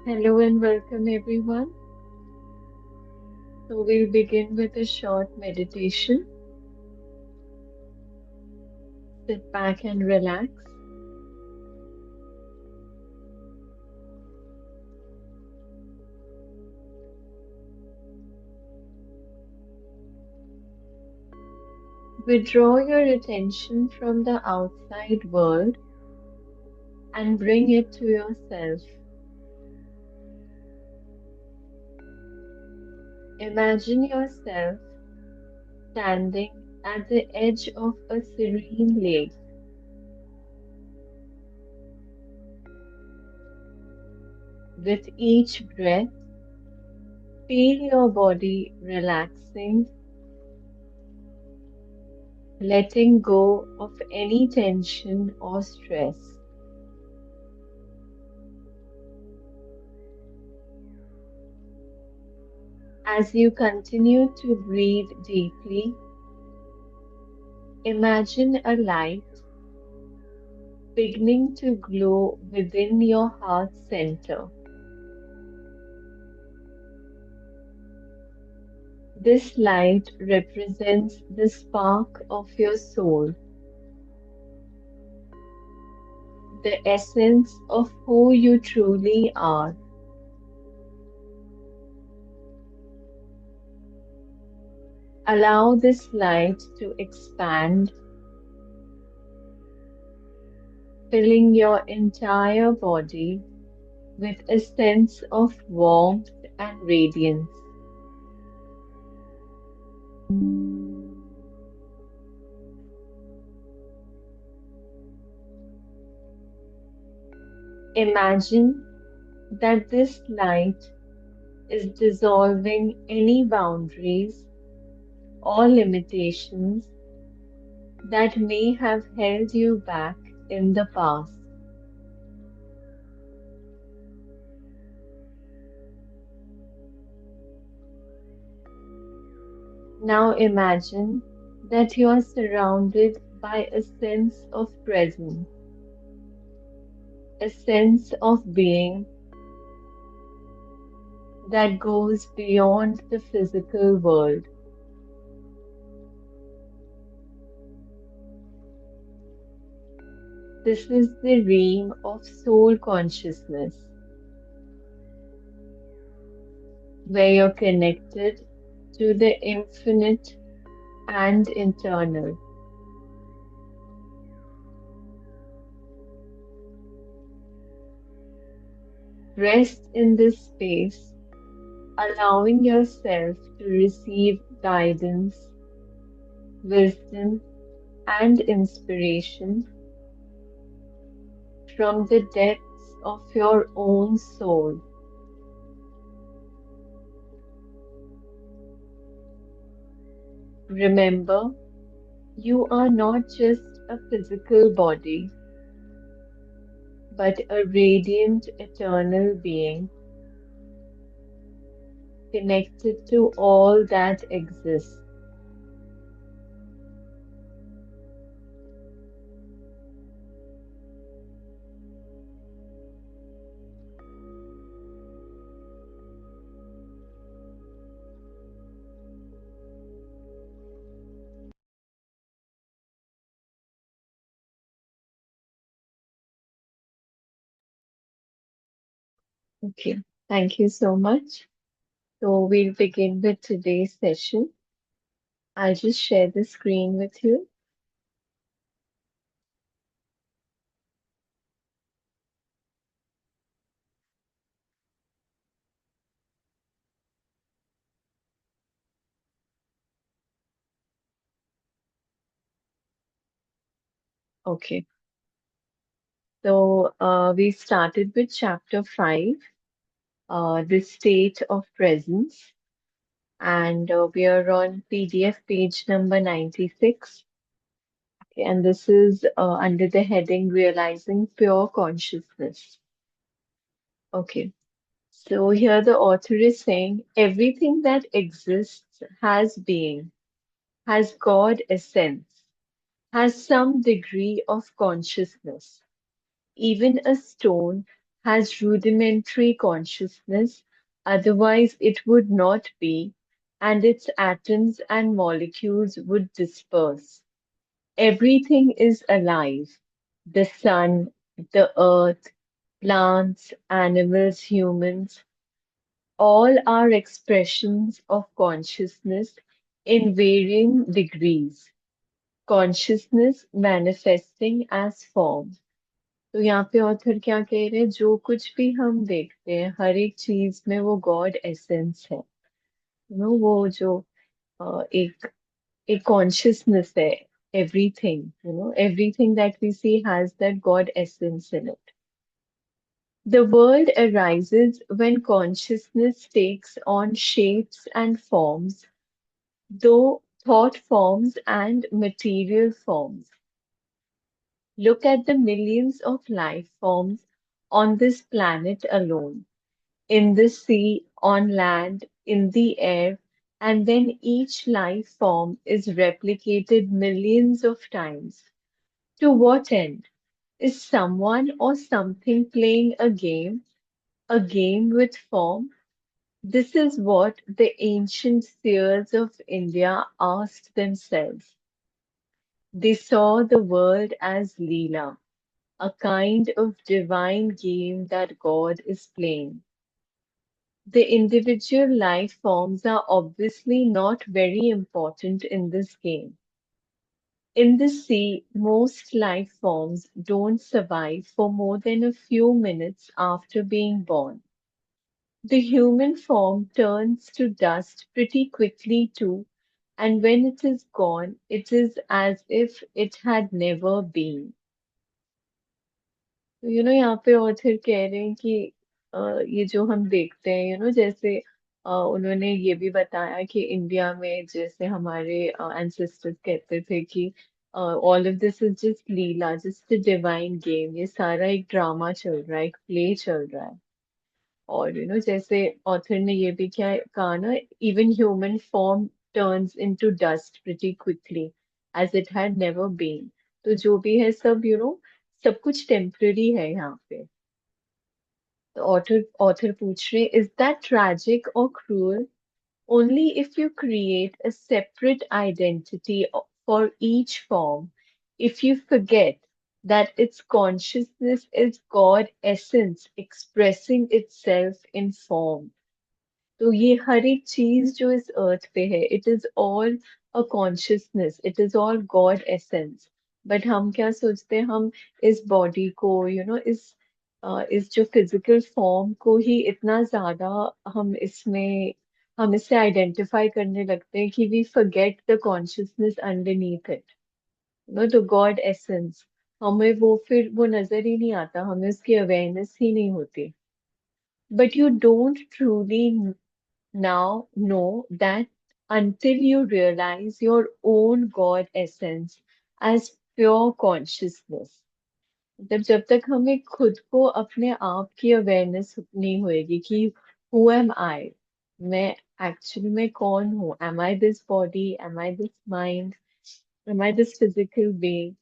Hello and welcome everyone. So we'll begin with a short meditation. Sit back and relax. Withdraw your attention from the outside world and bring it to yourself. Imagine yourself standing at the edge of a serene lake. With each breath, feel your body relaxing, letting go of any tension or stress. As you continue to breathe deeply, imagine a light beginning to glow within your heart center. This light represents the spark of your soul, the essence of who you truly are. Allow this light to expand, filling your entire body with a sense of warmth and radiance. Imagine that this light is dissolving any boundaries or limitations that may have held you back in the past. Now imagine that you are surrounded by a sense of presence, a sense of being that goes beyond the physical world. This is the realm of soul consciousness, where you're connected to the infinite and internal. Rest in this space, allowing yourself to receive guidance, wisdom, and inspiration from the depths of your own soul. Remember, you are not just a physical body, but a radiant eternal being connected to all that exists. Okay, thank you so much. So we'll begin with today's session. I'll just share the screen with you. Okay, so we started with chapter 5, the state of presence, and we are on PDF page number 96. Okay, and this is under the heading Realizing Pure Consciousness. Okay, so here the author is saying everything that exists has being, has God essence, has some degree of consciousness. Even a stone has rudimentary consciousness, otherwise it would not be, and its atoms and molecules would disperse. Everything is alive. The sun, the earth, plants, animals, humans, all are expressions of consciousness in varying degrees. Consciousness manifesting as form. तो यहाँ पे author क्या कह रहे हैं, जो कुछ भी हम देखते हैं हर एक चीज में वो गॉड एसेंस है, वो जो एक एक consciousness है. Everything that we see has that God essence in it. The world arises when consciousness takes on shapes and forms, though thought forms and material forms. Look at the millions of life forms on this planet alone, in the sea, on land, in the air, and then each life form is replicated millions of times. To what end? Is someone or something playing a game with form? This is what the ancient seers of India asked themselves. They saw the world as Leela, a kind of divine game that God is playing. The individual life forms are obviously not very important in this game. In the sea, most life forms don't survive for more than a few minutes after being born. The human form turns to dust pretty quickly too, and when it is gone, it is as if it had never been. तो यहाँ पे author कह रहे हैं कि ये जो हम देखते हैं जैसे उन्होंने ये भी बताया कि इंडिया में जैसे हमारे एंसेस्टर्स कहते थे कि all of this is just Leela, just a divine game, ये सारा एक ड्रामा चल रहा है, एक प्ले चल रहा है. और जैसे ऑथर ने ये भी क्या कहा ना, even human form turns into dust pretty quickly as it had never been. तो जो भी है सब सब कुछ टेम्पररी है यहाँ पे. तो ऑथर पूछ रहे, इज दैट ट्रैजिक और cruel? Only if you create a separate identity for each form, if you forget that its consciousness is God essence expressing itself in form. तो ये हर एक चीज जो इस अर्थ पे है, it is all a consciousness, it is all God essence. But हम क्या सोचते हैं, हम इस बॉडी को इस जो फिजिकल फॉर्म को ही इतना ज्यादा हम इसमें हम इससे आइडेंटिफाई करने लगते हैं कि we forget the consciousness underneath it, the God essence. हमें वो फिर वो नजर ही नहीं आता, हमें उसकी अवेयरनेस ही नहीं होती. But you don't truly now know that until you realize your own God essence as pure consciousness. मतलब जब तक हमें खुद को अपने आप की अवेयरनेस नहीं होएगी कि who am I, मैं एक्चुअली में कौन हूँ, am I this body, am I this mind, am I this physical being?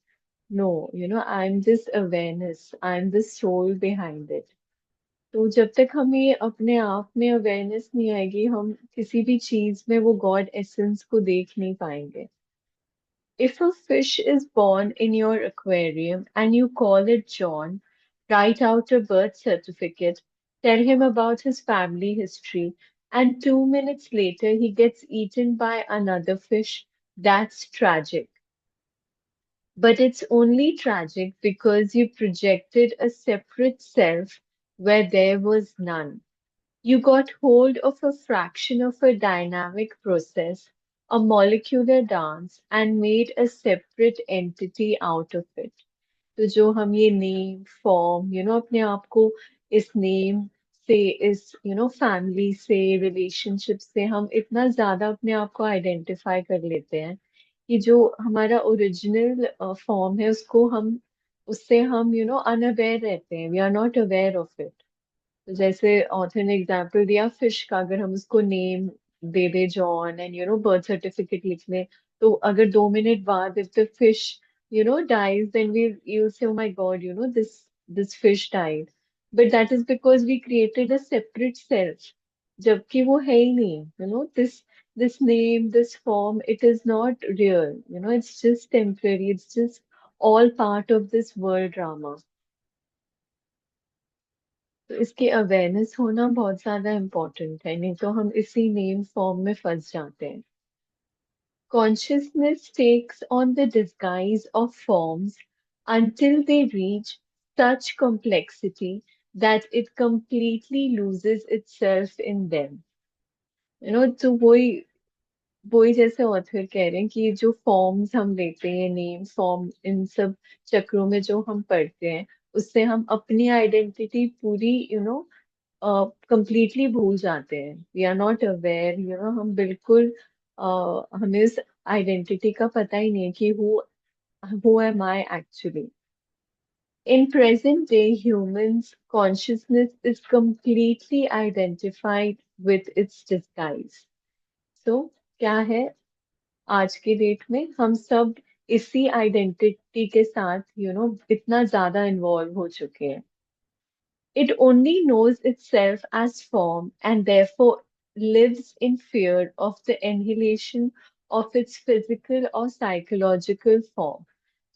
No, I'm this awareness, I'm the soul behind it. तो जब तक हमें अपने आप में अवेयरनेस नहीं आएगी, हम किसी भी चीज में वो गॉड एसेंस को देख नहीं पाएंगे. If a fish is born in your aquarium and you call it John, write out a birth certificate, tell him about his family history, and 2 minutes later he gets eaten by another fish, that's tragic. But it's only tragic because you projected a separate self where there was none. You got hold of a fraction of a dynamic process, a molecular dance, and made a separate entity out of it. तो जो हम ये name form अपने आप को इस name से, इस फैमिली से, रिलेशनशिप से हम इतना ज्यादा अपने आप को आइडेंटिफाई कर लेते हैं कि जो हमारा ओरिजिनल फॉर्म है उसको हम उससे हम अनअवेयर रहते हैं, we are not aware of it. तो जैसे ऑथर ने एग्जाम्पल दिया फिश का, अगर हम उसको name they they John and birth certificate लिख लें, तो अगर 2 मिनट बाद if the fish dies, then you'll say, oh my god, this fish died. but that is because we created a separate self. जबकि वो है ही नहीं, this name, this form, it is not real. It's just temporary. It's just all part of this world drama. तो इसकी awareness होना बहुत ज्यादा important है, नहीं तो हम इसी नेम फॉर्म में फंस जाते हैं. Consciousness takes on the disguise of forms until they reach such complexity that it completely loses itself in them. तो वही जैसे ऑथर कह रहे हैं कि ये जो फॉर्म्स हम लेते हैं, नेम फॉर्म, इन सब चक्रों में जो हम पढ़ते हैं, उससे हम अपनी आइडेंटिटी पूरी कंप्लीटली भूल जाते हैं. वी आर नॉट अवेयर, हम बिल्कुल हमें उस आइडेंटिटी का पता ही नहीं है कि who am I actually. In present day humans, consciousness is completely identified with its disguise. So, क्या है, आज के डेट में हम सब इसी आइडेंटिटी के साथ इतना ज्यादा इन्वॉल्व हो चुके हैं. It only knows itself as form and therefore lives in fear of the annihilation of its physical or psychological form.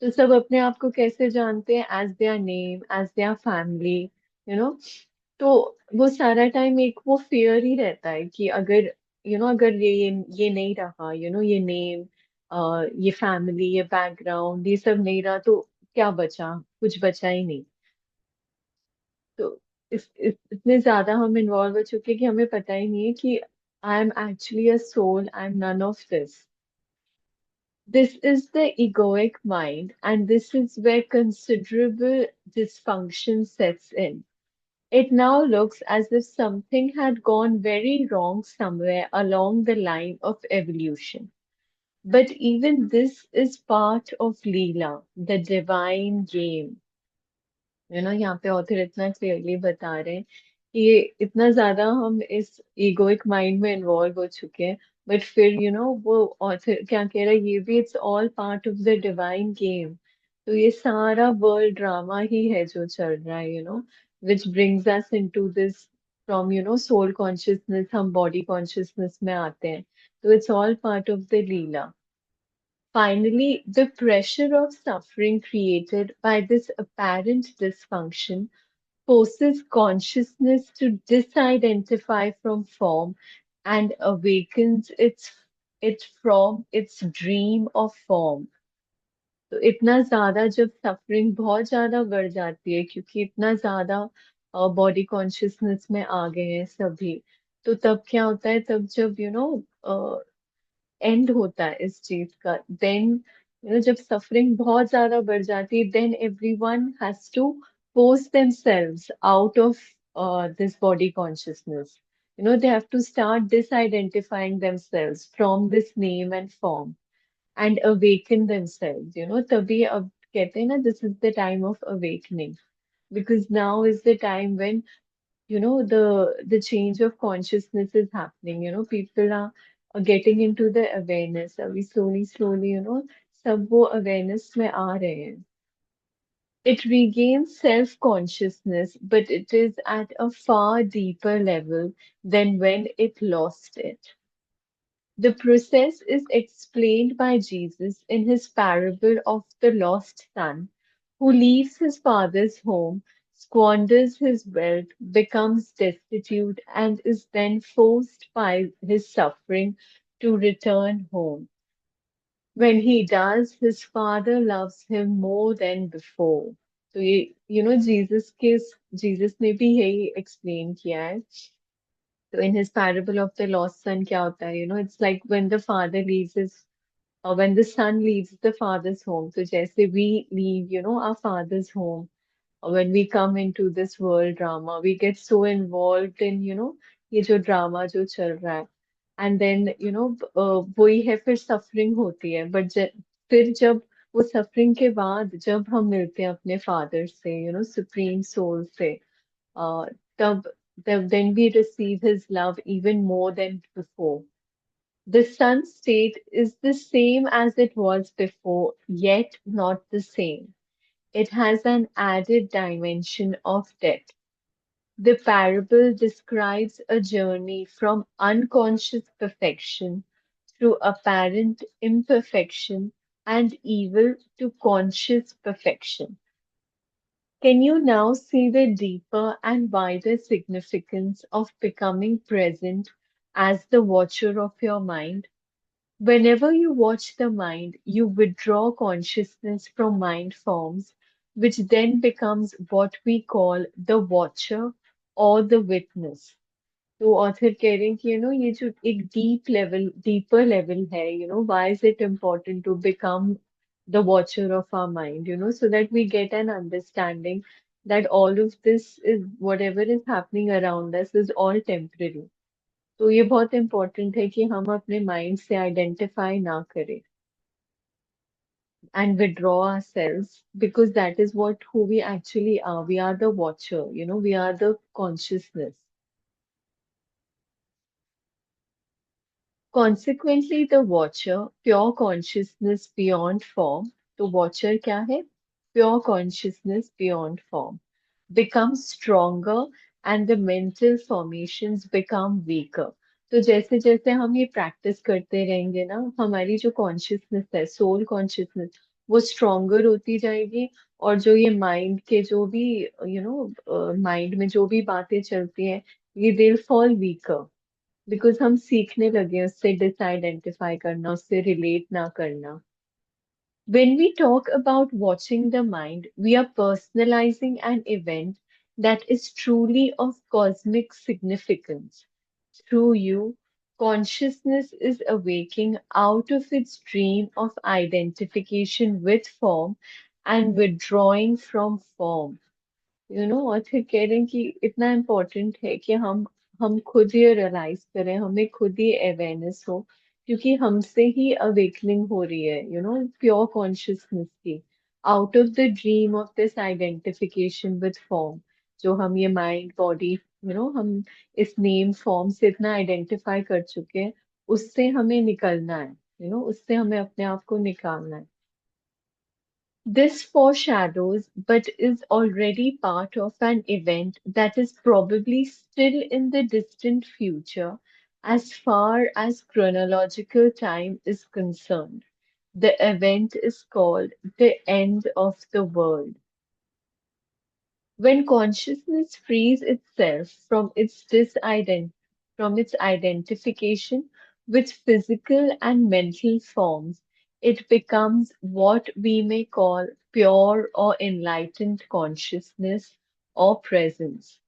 तो सब अपने आप को कैसे जानते हैं? As their name, as their family, you know. तो वो सारा टाइम एक वो फियर ही रहता है कि अगर अगर ये नहीं रहा, ये नेम, ये फैमिली, ये बैकग्राउंड, ये सब नहीं रहा तो क्या बचा? कुछ बचा ही नहीं. तो इतने ज्यादा हम इन्वॉल्व हो चुके हैं कि हमें पता ही नहीं है कि I am actually a soul, I am none of this. This is the egoic mind, and this is where considerable dysfunction sets in. It now looks as if something had gone very wrong somewhere along the line of evolution. But even this is part of Leela, the divine game. यहाँ पे author इतना clearly बता रहे हैं कि ये इतना ज्यादा हम इस ईगोइक माइंड में इन्वॉल्व हो चुके हैं. बट फिर वो ऑथर क्या कह रहा है, ये भी it's all part of the divine game. तो ये सारा वर्ल्ड ड्रामा ही है जो चल रहा है, which brings us into this. From soul consciousness हम बॉडी कॉन्शियसनेस में आते हैं. तो it's all part of the leela. Finally, the pressure of suffering created by this apparent dysfunction forces consciousness to disidentify from form and awakens it from its dream of form. तो इतना ज्यादा जब suffering बहुत ज्यादा बढ़ जाती है क्योंकि इतना ज्यादा बॉडी कॉन्शियसनेस में आ गए हैं सभी, तो तब क्या होता है, तब जब एंड होता है इस चीज का, देन जब सफरिंग बहुत ज्यादा बढ़ जाती है, then everyone has to force themselves out of this body consciousness. They have to start disidentifying themselves from this name and form and awaken themselves. तभी अब कहते हैं ना, this is the time of awakening, because now is the time when the change of consciousness is happening. People are getting into the awareness. अभी slowly सब वो awareness में आ रहे हैं. It regains self-consciousness, but it is at a far deeper level than when it lost it. The process is explained by Jesus in his parable of the lost son, who leaves his father's home, squanders his wealth, becomes destitute, and is then forced by his suffering to return home. When he does, his father loves him more than before. तो ये Jesus ने भी यही explain किया है. तो in his parable of the lost son क्या होता है, it's like when the father leaves his when the son leaves the father's home. So जैसे we leave, our father's home, when we come into this world drama, we get so involved in, ये जो drama जो चल रहा है. And then वही है, फिर सफरिंग होती है. बट फिर जब वो सफरिंग के बाद जब हम मिलते हैं अपने फादर से, सुप्रीम सोल से, तब then we receive his love even more than before. The sun's state is the same as it was before, yet not the same. It has an added dimension of depth. The parable describes a journey from unconscious perfection through apparent imperfection and evil to conscious perfection. Can you now see the deeper and wider significance of becoming present as the watcher of your mind? Whenever you watch the mind, you withdraw consciousness from mind forms, which then becomes what we call the watcher or the witness. तो author कह रहे हैं कि ये जो एक deeper level है, why is it important to become the watcher of our mind, so that we get an understanding that all of this is whatever is happening around us is all temporary. तो ये बहुत important है कि हम अपने mind से identify ना करें and withdraw ourselves, because that is what who we actually are. We are the watcher, we are the consciousness. Consequently, the watcher, pure consciousness beyond form, तो watcher क्या है? Pure consciousness beyond form, becomes stronger and the mental formations become weaker. तो जैसे जैसे हम ये practice करते रहेंगे ना, हमारी जो कॉन्शियसनेस है, सोल कॉन्शियसनेस, वो स्ट्रोंगर होती जाएगी, और जो ये माइंड के जो भी माइंड में जो भी बातें चलती हैं, ये दे फॉल वीकर, बिकॉज हम सीखने लगे उससे डिसआइडेंटिफाई करना, उससे रिलेट ना करना. When we talk about watching the mind, we are personalizing an event that is truly of cosmic significance. Through you, consciousness is awaking out of its dream of identification with form and withdrawing from form. और फिर कह रहे हैं कि इतना important है कि हम खुद ये रियलाइज करें, हमें खुद ही अवेयरनेस हो, क्योंकि हमसे ही अवेकनिंग हो रही है, प्योर कॉन्शियसनेस की, out of the dream of this identification with form, जो हम ये माइंड बॉडी, हम इस नेम फॉर्म से इतना आइडेंटिफाई कर चुके हैं, उससे हमें निकलना है, उससे हमें अपने आप को निकालना है. This foreshadows, but is already part of an event that is probably still in the distant future as far as chronological time is concerned. The event is called the end of the world. When consciousness frees itself from its identification with physical and mental forms, it becomes what we may call pure or enlightened consciousness or presence.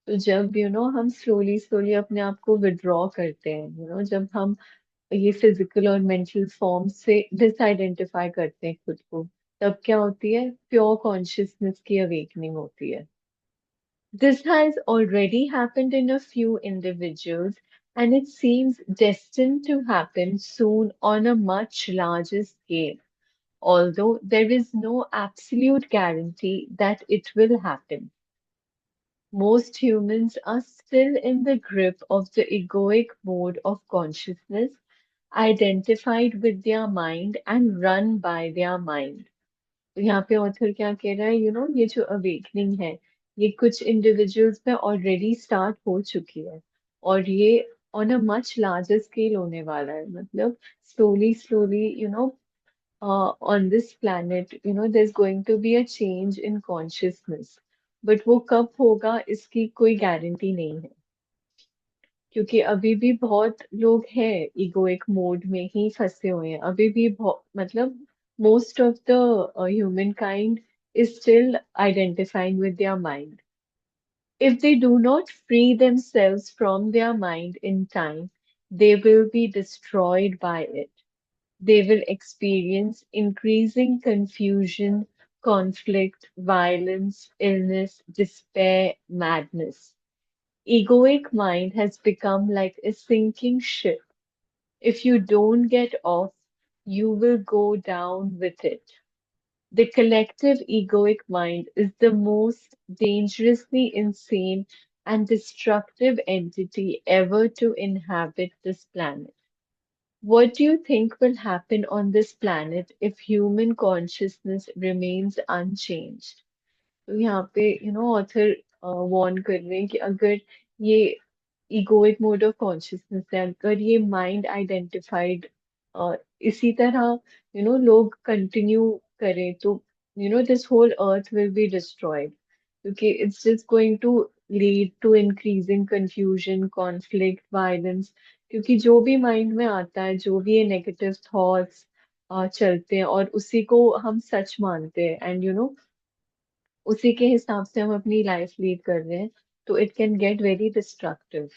तो जब हम slowly अपने आप को withdraw करते हैं, जब हम ये फिजिकल और मेंटल फॉर्म से डिसआइडेंटिफाई करते हैं खुद को, तब क्या होती है? प्योर कॉन्शियसनेस की अवेकनिंग होती है. This has already happened in a few individuals, and it seems destined to happen soon on a much larger scale, although there is no absolute guarantee that it will happen. Most humans are still in the grip of the egoic mode of consciousness, identified with their mind and run by their mind. तो यहाँ पे author क्या कह रहा है, ये जो awakening है, ये कुछ इंडिविजुअल्स में ऑलरेडी स्टार्ट हो चुकी है, और ये on a much larger scale होने वाला है. मतलब slowly, on this planet, there's going to be a change in consciousness. But वो कब होगा इसकी कोई गारंटी नहीं है, क्योंकि अभी भी बहुत लोग हैं इगोइक मोड में ही फंसे हुए हैं. अभी भी मतलब most of the humankind is still identifying with their mind. If they do not free themselves from their mind in time, they will be destroyed by it. They will experience increasing confusion, conflict, violence, illness, despair, madness. Egoic mind has become like a sinking ship. If you don't get off, you will go down with it. The collective egoic mind is the most dangerously insane and destructive entity ever to inhabit this planet. What do you think will happen on this planet if human consciousness remains unchanged? तो यहाँ पे author warn कर रहे हैं कि अगर ये इगोइक mode of consciousness है, अगर ये माइंड आइडेंटिफाइड इसी तरह लोग कंटिन्यू करें तो this whole earth will be destroyed, क्योंकि it's just going to lead to increasing confusion, conflict, violence. क्योंकि जो भी माइंड में आता है, जो भी ये नेगेटिव थॉट्स चलते हैं और उसी को हम सच मानते हैं, एंड उसी के हिसाब से हम अपनी लाइफ लीड कर रहे हैं, तो it can get very destructive.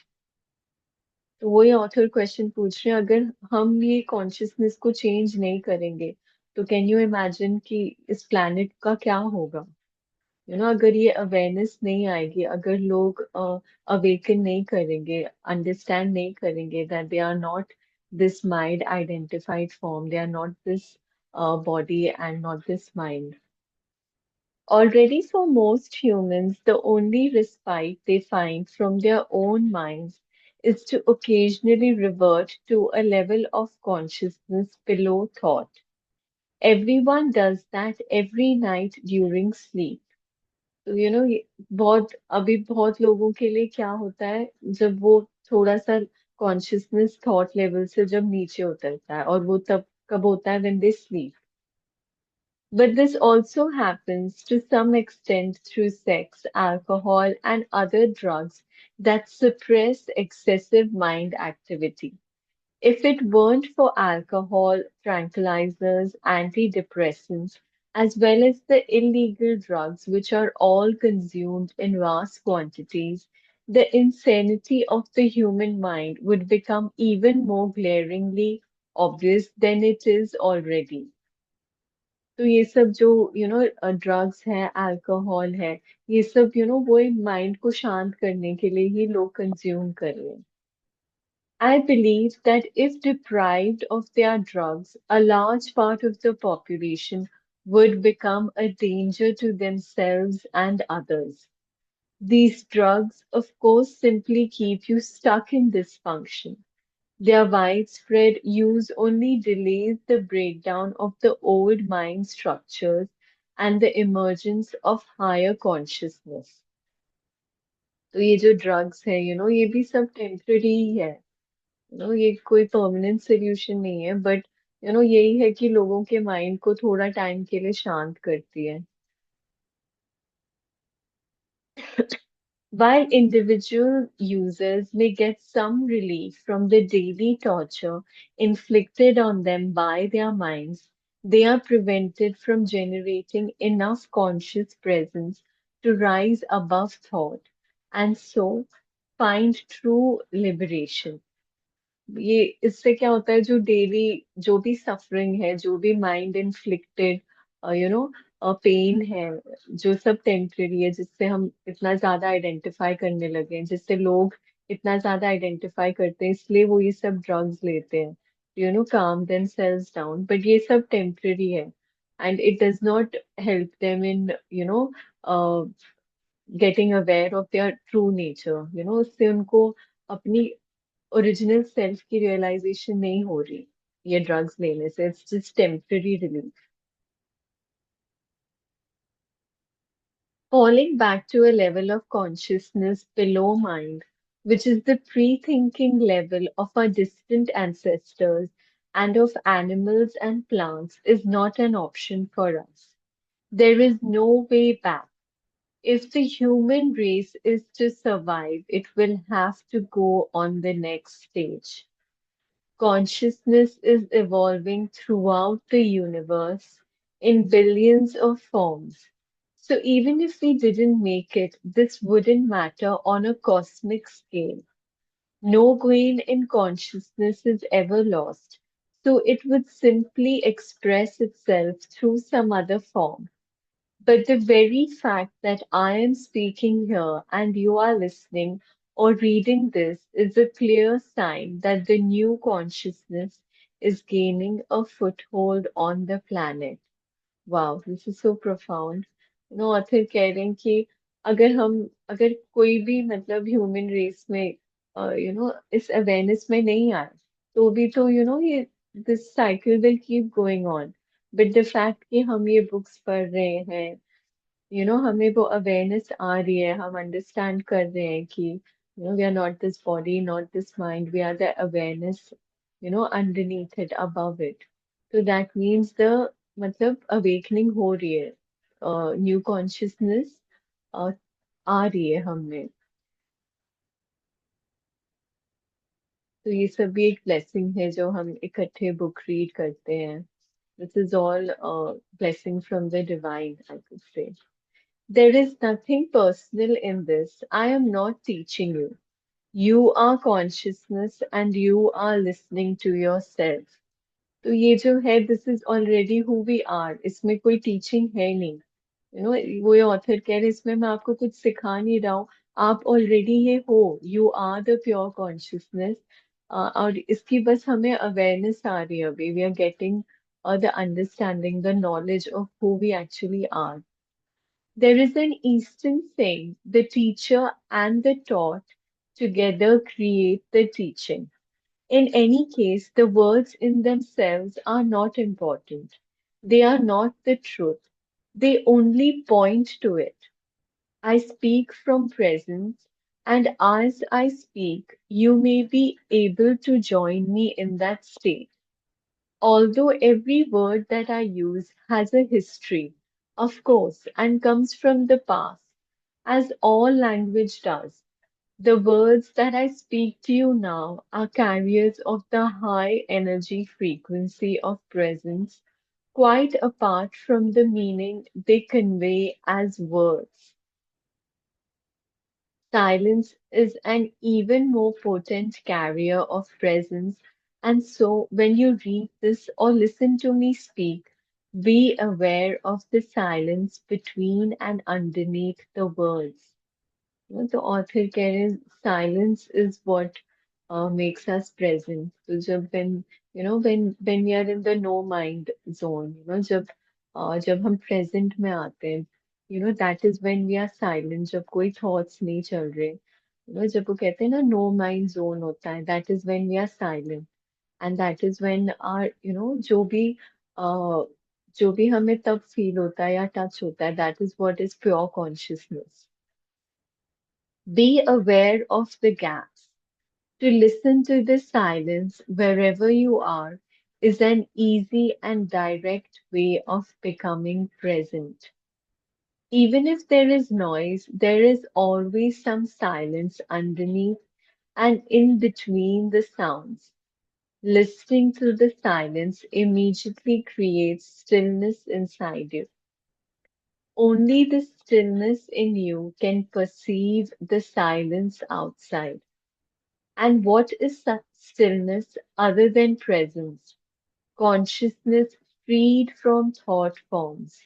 तो वही ऑथर क्वेश्चन पूछ रहे हैं, अगर हम ये कॉन्शियसनेस को चेंज नहीं करेंगे तो कैन यू इमेजिन कि इस प्लैनेट का क्या होगा। अगर ये अवेयरनेस नहीं आएगी, अगर लोग अवेकन नहीं करेंगे, अंडरस्टैंड नहीं करेंगे that they are not this mind identified form, they are not this body and not this mind. Already, for most humans, the only respite they find from their own minds is to occasionally revert to a level of consciousness below thought. Everyone does that every night during sleep. तो बहुत अभी बहुत लोगों के लिए क्या होता है, जब वो थोड़ा सा कॉन्शियसनेस थॉट लेवल से जब नीचे उतरता है, और वो तब कब होता है, when they sleep. But this also happens to some extent through sex, alcohol, and other drugs that suppress excessive mind activity. If it weren't for alcohol, tranquilizers, antidepressants, as well as the illegal drugs which are all consumed in vast quantities, the insanity of the human mind would become even more glaringly obvious than it is already. तो ये सब जो drugs है, alcohol है, ये सब वो mind को शांत करने के लिए ही लोग कंज्यूम कर रहे हैं. I believe that if deprived of their drugs, a large part of the population would become a danger to themselves and others. These drugs, of course, simply keep you stuck in dysfunction. Their widespread use only delays the breakdown of the old mind structures and the emergence of higher consciousness. तो ये जो drugs है, ये भी सब temporary ही है. ये कोई परमानेंट सोल्यूशन नहीं है, बट यही है कि लोगों के माइंड को थोड़ा टाइम के लिए शांत करती है. While individual users may get some relief from the daily torture inflicted on them by their minds, they are prevented from generating enough conscious presence to rise above thought and so find true liberation. ये इससे क्या होता है, जो daily जो भी suffering है, जो भी mind inflicted you know pain है, जो सब टेम्परेरी है, जिससे हम इतना ज्यादा आइडेंटिफाई करने लगे हैं, जिससे लोग इतना ज्यादा आइडेंटिफाई करते हैं, इसलिए वो ये सब ड्रग्स लेते हैं, काम देमसेल्व्स डाउन. बट ये सब टेम्परेरी है, and it does not help them in getting aware of their true nature. उससे उनको अपनी ओरिजिनल सेल्फ की रियलाइजेशन नहीं हो रही ये ड्रग्स लेने से. It's just temporary relief. Falling back to a level of consciousness below mind, which is the pre-thinking level of our distant ancestors and of animals and plants, is not an option for us. There is no way back. If the human race is to survive, it will have to go on the next stage. Consciousness is evolving throughout the universe in billions of forms. So even if we didn't make it, this wouldn't matter on a cosmic scale. No grain in consciousness is ever lost. So it would simply express itself through some other form. But the very fact that I am speaking here and you are listening or reading this is a clear sign that the new consciousness is gaining a foothold on the planet. Wow, this is so profound. Author कह रहे हैं कि अगर कोई भी मतलब human race में इस अवेयरनेस में नहीं आए, तो भी तो ये this cycle will keep going on. But the fact कि हम ये बुक्स पढ़ रहे हैं, हमें वो अवेयरनेस आ रही है, हम अंडरस्टैंड कर रहे हैं कि we are not this body, not this mind, we are the awareness underneath it, above it. तो दैट मीन्स द मतलब अवेकनिंग हो रही है, न्यू कॉन्शियसनेस आ रही है हमें. तो ये सब भी एक ब्लेसिंग है जो हम इकट्ठे बुक रीड करते हैं. This is all blessing from the divine, I could say. There is nothing personal in this. I am not teaching you. You are consciousness and you are listening to yourself. तो ये जो है, this is already who we are. इसमें कोई teaching है नहीं. वो author कह रहे इसमें मैं आपको कुछ सिखा नहीं रहा हूँ. आप ऑलरेडी ये हो. You are the pure consciousness. और इसकी बस हमें awareness आ रही है अभी. We are getting the understanding, the knowledge of who we actually are. There is an Eastern saying, the teacher and the taught together create the teaching. In any case, the words in themselves are not important. They are not the truth. They only point to it. I speak from presence, and as I speak, you may be able to join me in that state. Although every word that I use has a history, of course, and comes from the past, as all language does, the words that I speak to you now are carriers of the high energy frequency of presence, quite apart from the meaning they convey as words. Silence is an even more potent carrier of presence, and so when you read this or listen to me speak, be aware of the silence between and underneath the words. The author कह रहे हैं, silence is what makes us present. तो जब when we are in the no mind zone, जब हम present में आते हैं, that is when we are silent. जब कोई thoughts नहीं चल रहे, जब वो कहते हैं ना no mind zone होता है, that is when we are silent. And that is when our uh, जो भी हमें तब फील होता है या टच होता है, that is what is pure consciousness. Be aware of the gaps. To listen to the silence wherever you are is an easy and direct way of becoming present. Even if there is noise, there is always some silence underneath and in between the sounds. Listening to the silence immediately creates stillness inside you. Only the stillness in you can perceive the silence outside. And what is such stillness other than presence? Consciousness freed from thought forms.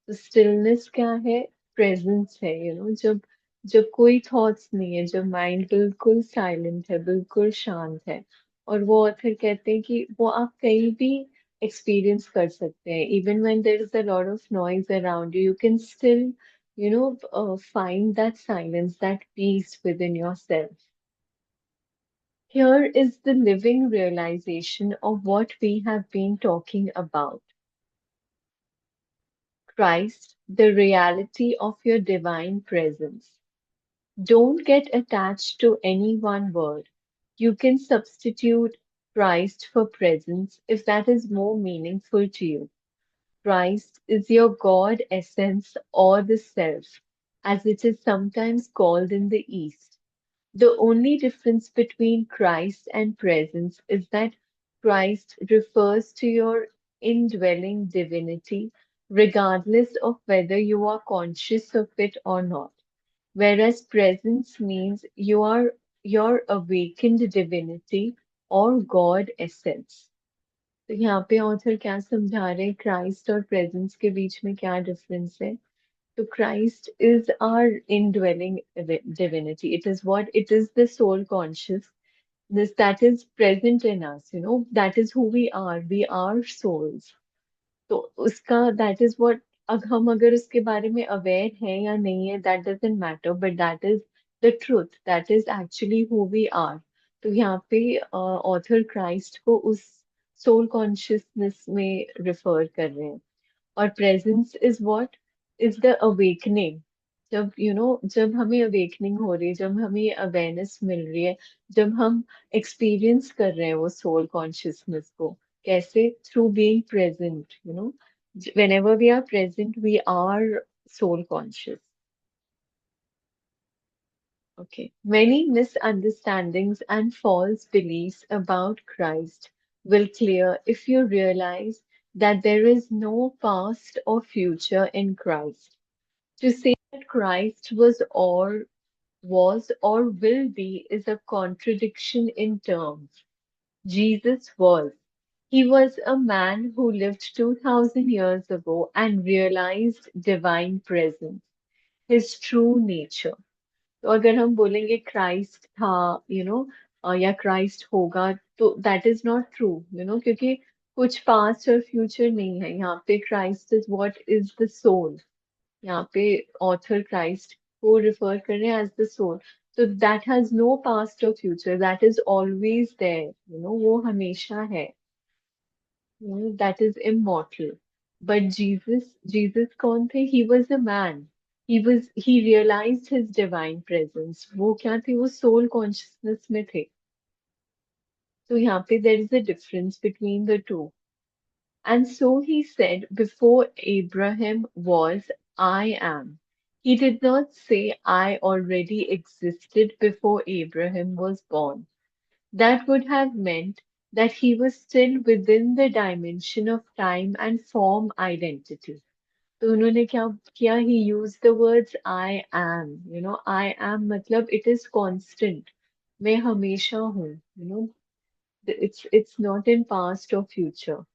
तो stillness क्या है? Presence है. जब जब कोई thoughts नहीं है, जब mind बिल्कुल silent है, बिल्कुल शांत है. और वो author कहते हैं कि वो आप कहीं भी experience कर सकते हैं. Even when there is a lot of noise around you, you can still, find that silence, that peace within yourself. Here is the living realization of what we have been talking about. Christ, the reality of your divine presence. Don't get attached to any one word. You can substitute Christ for presence if that is more meaningful to you. Christ is your God essence or the self, as it is sometimes called in the East. The only difference between Christ and presence is that Christ refers to your indwelling divinity, regardless of whether you are conscious of it or not, whereas presence means you are your awakened divinity or God essence. तो यहाँ पे author क्या समझा रहे हैं, Christ और presence के बीच में क्या डिफरेंस है. So Christ is our indwelling divinity. It is what? It is the soul consciousness that is present in us. That is who we are. We are souls. तो उसका that is what, अब हम अगर उसके बारे में aware हैं या नहीं है, that doesn't matter, but that is the truth. That is actually who we are. तो यहाँ पे author Christ को उस soul consciousness में refer कर रहे हैं. और presence is what? is the awakening. जब जब हमें awakening हो रही है, जब हमें awareness मिल रही है, जब हम experience कर रहे हैं वो soul consciousness को, कैसे? Through being present, whenever we are present, we are soul conscious. Okay. Many misunderstandings and false beliefs about Christ will clear if you realize that there is no past or future in Christ. To say that Christ was or will be is a contradiction in terms. Jesus was. He was a man who lived 2000 years ago and realized divine presence, his true nature. तो अगर हम बोलेंगे Christ था या Christ होगा, तो that is not true, क्योंकि कुछ पास्ट और फ्यूचर नहीं है यहाँ पे. Christ is what is the soul. यहाँ पे ऑथर क्राइस्ट को रिफर कर रहे हैं एज द सोल. तो दैट हैज नो पास्ट और future, that is always there, वो हमेशा है. That is immortal. But Jesus कौन थे? He was a man. He realized his divine presence. वो क्या थे? वो soul consciousness में थे. So यहाँ पे there is a difference between the two. And so he said, before Abraham was, I am. He did not say, I already existed before Abraham was born. That would have meant that he was still within the dimension of time and form identity. तो उन्होंने क्या किया? He used the words I am. I am मतलब it is constant. मैं हमेशा हूँ. It's not in past or future.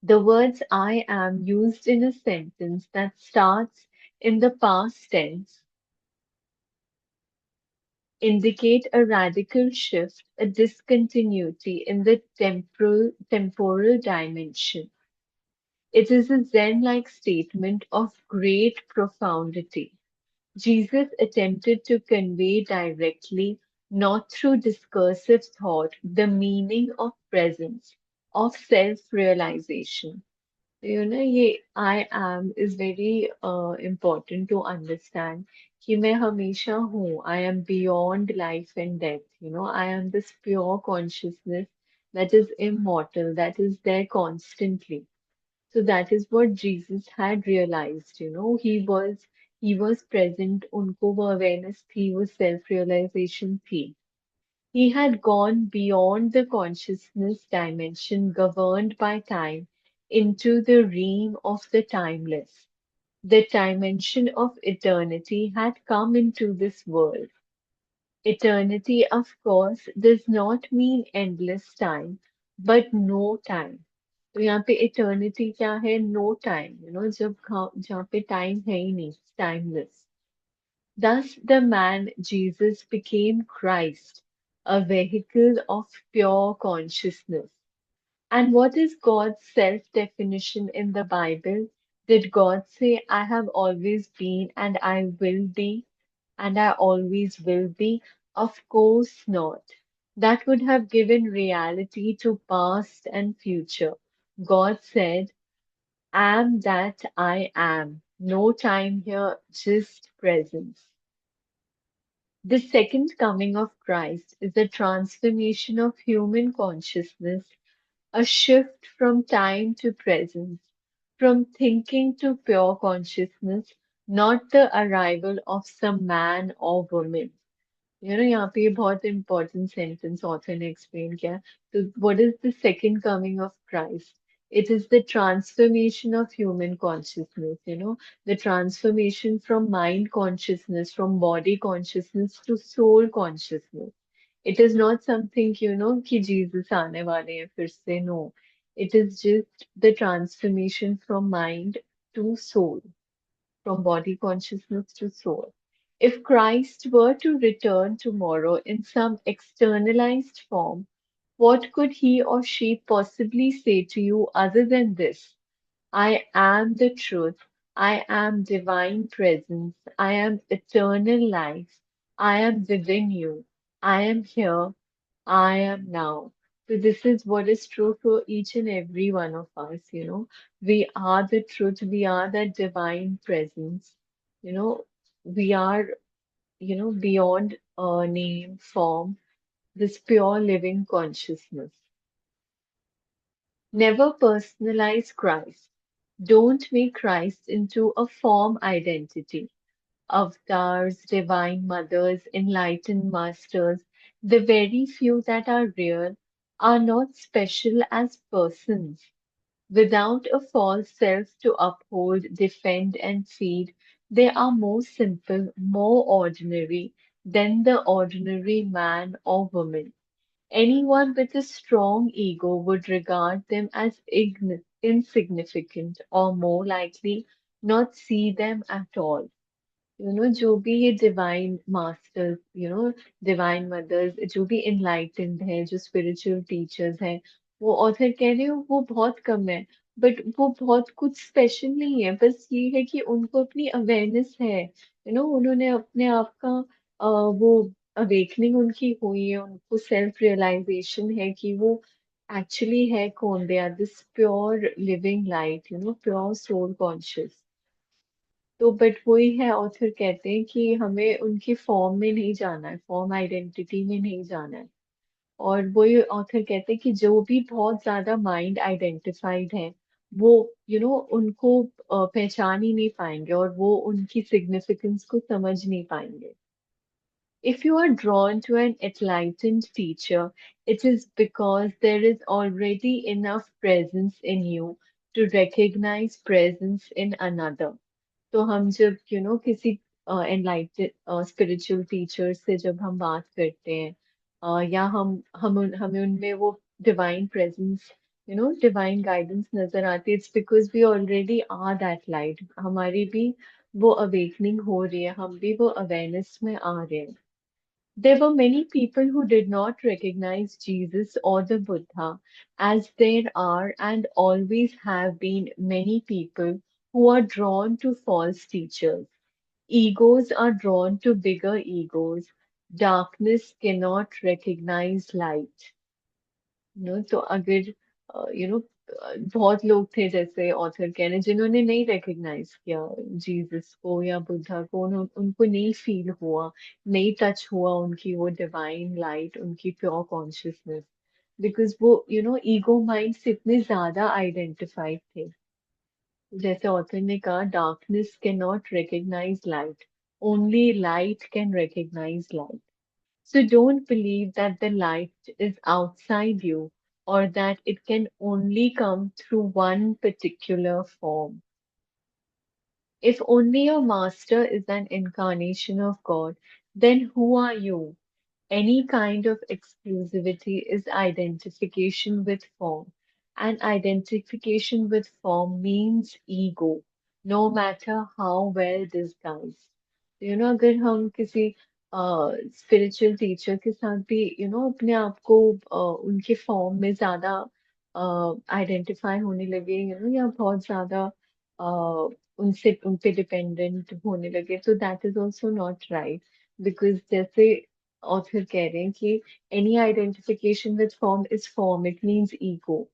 The words I am used in a sentence that starts in the past tense indicate a radical shift, a discontinuity in the temporal dimension. It is a Zen-like statement of great profundity. Jesus attempted to convey directly, not through discursive thought, the meaning of presence, of self-realization. ये I am is very important to understand कि मैं हमेशा हूँ. I am beyond life and death. I am this pure consciousness that is immortal, that is there constantly. So that is what Jesus had realized. He was present. उनको वो awareness थी, वो self-realization थी. He had gone beyond the consciousness dimension governed by time into the realm of the timeless. The dimension of eternity had come into this world. Eternity, of course, does not mean endless time, but no time. तो यहाँ पे eternity क्या है? No time. जहाँ पे time है ही नहीं, timeless. Thus, the man Jesus became Christ, a vehicle of pure consciousness. And what is God's self definition in the Bible? Did God say, I have always been and I will be and I always will be? Of course not. That would have given reality to past and future. God said, am that I am. No time here, just presence. The second coming of Christ is a transformation of human consciousness, a shift from time to presence, from thinking to pure consciousness, not the arrival of some man or woman. यहाँ पे ये बहुत important sentence author ने explain किया. So what is the second coming of Christ? It is the transformation of human consciousness, the transformation from mind consciousness, from body consciousness to soul consciousness. It is not something, कि Jesus आने वाले हैं फिर से. No. It is just the transformation from mind to soul, from body consciousness to soul. If Christ were to return tomorrow in some externalized form, what could he or she possibly say to you other than this? I am the truth. I am divine presence. I am eternal life. I am within you. I am here. I am now. So this is what is true for each and every one of us. We are the truth, we are that divine presence. You know, we are beyond name, form, this pure living consciousness. Never personalize Christ. Don't make Christ into a form identity. Avatars, divine mothers, enlightened masters, the very few that are real, are not special as persons. Without a false self to uphold, defend, and feed, they are more simple, more ordinary than the ordinary man or woman. Anyone with a strong ego would regard them as insignificant or more likely not see them at all. जो भी ये divine masters divine mother's जो भी enlightened है जो spiritual teachers हैं वो author कह रहे हो वो बहुत कम है बट वो बहुत कुछ स्पेशल नहीं है बस ये है कि उनको अपनी अवेयरनेस है उन्होंने अपने आप का वो अवेकनिंग उनकी हुई है उनको सेल्फ रियलाइजेशन है कि वो एक्चुअली है कौन they are this pure living light pure soul conscious तो बट वही है ऑथर कहते हैं कि हमें उनकी फॉर्म में नहीं जाना है फॉर्म आइडेंटिटी में नहीं जाना है और वही ऑथर कहते हैं कि जो भी बहुत ज्यादा माइंड आइडेंटिफाइड है वो उनको पहचान ही नहीं पाएंगे और वो उनकी सिग्निफिकेंस को समझ नहीं पाएंगे If you are drawn to an enlightened teacher, it is because there is already enough presence in you to recognize presence in another. तो हम जब किसी एनलाइटेड स्पिरिचुअल टीचर से जब हम बात करते हैं या हमें उनमें वो डिवाइन प्रेजेंस डिवाइन गाइडेंस नजर आती है it's because we already are that light हमारी भी वो अवेकनिंग हो रही है हम भी वो अवेयरनेस में आ रहे हैं There were many people who did not recognize Jesus or the Buddha, as there are and always have been many people who are drawn to false teachers. Egos are drawn to bigger egos. Darkness cannot recognize light. तो अगर बहुत लोग थे जैसे author कह रहे हैं जिन्होंने नहीं रिकग्नाइज किया जीसस को या बुद्धा को उनको नहीं फील हुआ नहीं टच हुआ उनकी वो डिवाइन लाइट उनकी प्योर कॉन्शियसनेस बिकॉज वो ईगो माइंड से इतने ज्यादा आइडेंटिफाइड थे जैसे ऑथर ने कहा darkness can not recognise light only light can recognise light So don't believe that the light is outside you or that it can only come through one particular form. If only your master is an incarnation of God, then who are you? Any kind of exclusivity is identification with form, and identification with form means ego, no matter how well disguised. अगर हम किसी spiritual teacher के साथ भी अपने आप को उनके फॉर्म में ज्यादा आइडेंटिफाई होने लगे या बहुत ज्यादा उनसे उन पे डिपेंडेंट होने लगे तो that is also not right because जैसे ऑथर कह रहे हैं कि any identification with form is form. It means ego.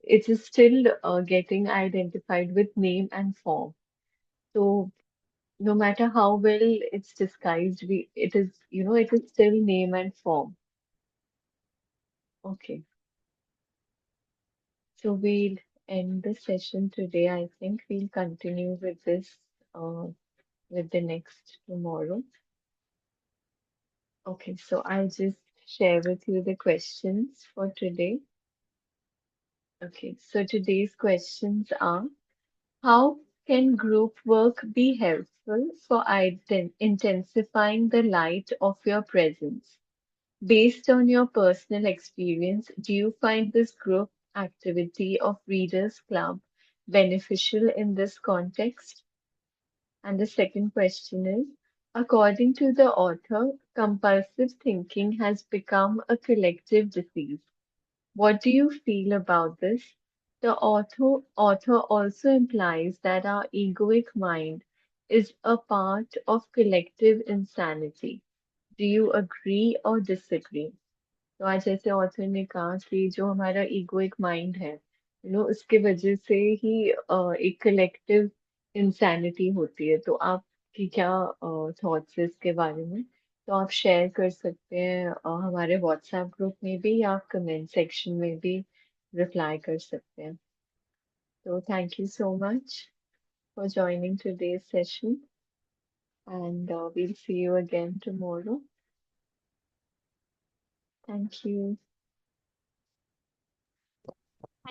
It is still getting identified with name and form. So no matter how well it's disguised, it is still name and form. Okay, so we'll end the session today. I think we'll continue with this uh, with the next tomorrow. Okay, so I'll just share with you the questions for today. Okay, so today's questions are: how can group work be helpful for intensifying the light of your presence? Based on your personal experience, do you find this group activity of Readers Club beneficial in this context? And the second question is, according to the author, compulsive thinking has become a collective disease. What do you feel about this? The author also implies that our egoic mind is a part of collective insanity. Do you agree or disagree? तो आज जैसे author ने कहा कि जो हमारा egoic mind है, उसके वजह से ही एक कलेक्टिव इंसैनिटी होती है। तो आपकी क्या थॉट्स है इसके बारे में? तो आप शेयर कर सकते हैं हमारे व्हाट्सएप ग्रुप में भी, या कमेंट सेक्शन में भी रिप्लाई कर सकते हैं। तो thank you so much for joining today's session, and we'll see you again tomorrow. Thank you.